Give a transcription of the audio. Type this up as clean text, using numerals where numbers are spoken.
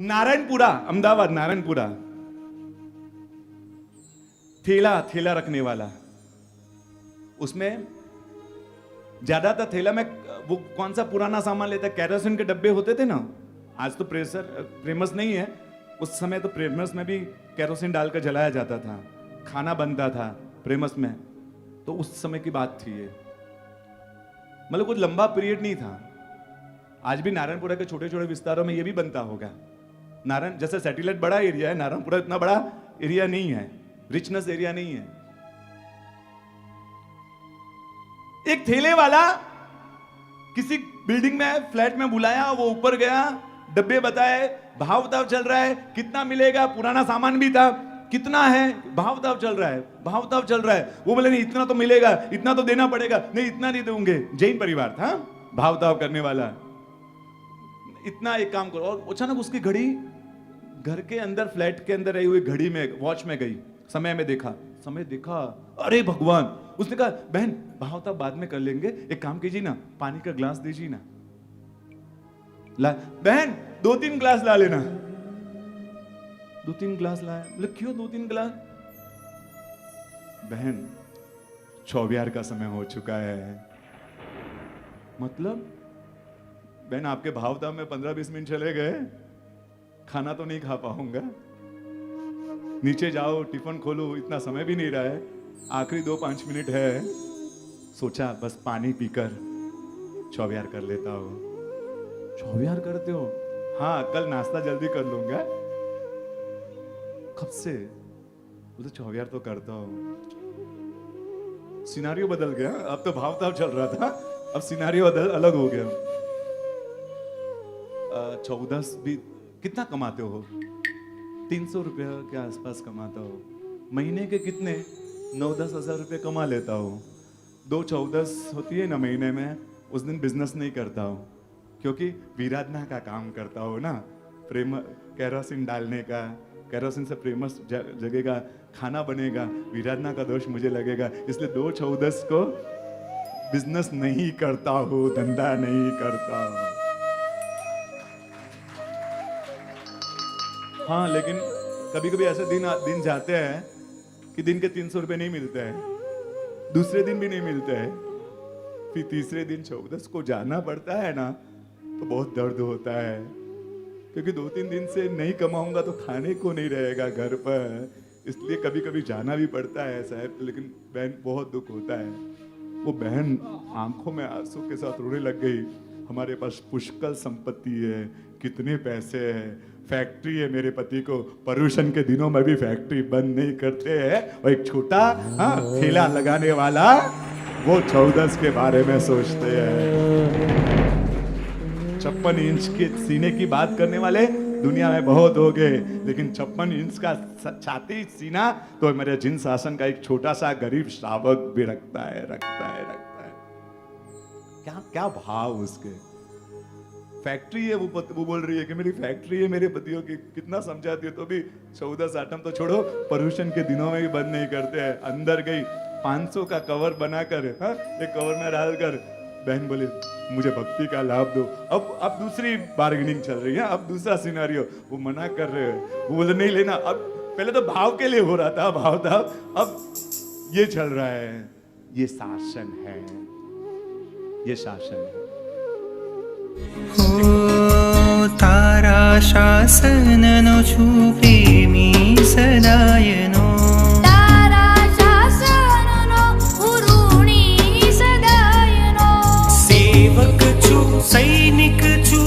नारायणपुरा, अहमदाबाद नारायणपुरा, ठेला रखने वाला, उसमें ज्यादातर ठेला में वो कौन सा पुराना सामान लेता है, केरोसिन के डब्बे होते थे ना। आज तो प्रेमस नहीं है, उस समय तो प्रेमस में भी केरोसिन डालकर जलाया जाता था, खाना बनता था प्रेमस में। तो उस समय की बात थी ये, मतलब कुछ लंबा पीरियड नहीं था। आज भी नारायणपुरा के छोटे छोटे विस्तारों में ये भी बनता होगा। नारायण जैसे सैटेलाइट बड़ा एरिया है, नारायणपुरा इतना बड़ा एरिया नहीं है, रिचनेस एरिया नहीं है। एक ठेले वाला किसी बिल्डिंग में फ्लैट में बुलाया, वो ऊपर गया, डब्बे बताए, भाव ताव चल रहा है, कितना मिलेगा, पुराना सामान भी था, कितना है, भाव ताव चल रहा है, भाव ताव चल रहा है। वो बोले नहीं इतना तो मिलेगा, इतना तो देना पड़ेगा, नहीं इतना नहीं दूंगे। जैन परिवार था, भाव ताव करने वाला, इतना एक काम करो। और अचानक उसकी घड़ी घर के अंदर, फ्लैट के अंदर रही हुई घड़ी में, वॉच में गई, समय देखा, अरे भगवान। उसने कहा बहन भाव ताव बाद में कर लेंगे, एक काम कीजिए ना, पानी का ग्लास दीजिए ना। ला बहन 2-3 ग्लास ला लेना। 2-3 ग्लास लाया। बोले क्यों 2-3 ग्लास? बहन चौबियार का समय हो चुका है। मतलब बहन आपके भाव ताव में 15-20 मिनट चले गए, खाना तो नहीं खा पाऊंगा, नीचे जाओ टिफिन खोलो, इतना समय भी नहीं रहा है, आखिरी 2-5 मिनट है। सोचा बस पानी पीकर चौबियार कर लेता हूं। चौबियार करते हो? हाँ कल नाश्ता जल्दी कर लूंगा। कब से? वो तो चौबियार तो करता हूं। सिनारियो बदल गया, अब तो भाव ताव चल रहा था, अब सिनारियो अलग हो गया। 14 भी कितना कमाते हो? 300 रुपया के आसपास कमाता हो। महीने के कितने? 9-10 हजार रुपये कमा लेता हो। 2-14 होती है ना महीने में, उस दिन बिजनेस नहीं करता हो, क्योंकि विराधना का काम करता हो ना, प्रेम केरोसिन डालने का, केरोसिन से प्रेमस जगेगा, खाना बनेगा, विराधना का दोष मुझे लगेगा, इसलिए 2-14 को बिजनेस नहीं करता हो, धंधा नहीं करता हो। हाँ लेकिन कभी कभी ऐसे दिन जाते हैं कि दिन के 300 रुपये नहीं मिलते हैं, दूसरे दिन भी नहीं मिलते हैं, फिर तीसरे दिन 14 को जाना पड़ता है ना, तो बहुत दर्द होता है, क्योंकि 2-3 दिन से नहीं कमाऊंगा तो खाने को नहीं रहेगा घर पर, इसलिए कभी कभी जाना भी पड़ता है साहब। लेकिन बहन बहुत दुख होता है। वो बहन आंखों में आंसू के साथ रोने लग गई। हमारे पास पुष्कल संपत्ति है, कितने पैसे हैं, फैक्ट्री है, मेरे पति को पर्यूषण के दिनों में भी फैक्ट्री बंद नहीं करते हैं, और एक छोटा ठेला लगाने वाला वो 14 के बारे में सोचते हैं। 56 इंच के सीने की बात करने वाले दुनिया में बहुत हो गए, लेकिन 56 इंच का छाती सीना तो मेरे जिन शासन का एक छोटा सा गरीब श्रावक भी रखता है। क्या भाव उसके। फैक्ट्री है, वो बोल रही है कि मेरी फैक्ट्री है, मेरे पतियों की, कितना समझाती है तो भी 14 आइटम तो छोड़ो, पर्यूषण के दिनों में भी बंद नहीं करते हैं। अंदर गई 500 का कवर बनाकर, एक कवर में डालकर, बहन बोली मुझे भक्ति का लाभ दो। अब दूसरी बार्गेनिंग चल रही है, अब दूसरा सिनेरियो, वो मना कर रहे हैं, वो बोले नहीं लेना। अब पहले तो भाव के लिए हो रहा था, भाव था, अब ये चल रहा है। ये शासन है, ये शासन है। हो तारा शासननो छुपेमी सदायनो, तारा शासननो उरुणी सदायनो, सेवक छु सैनिक छु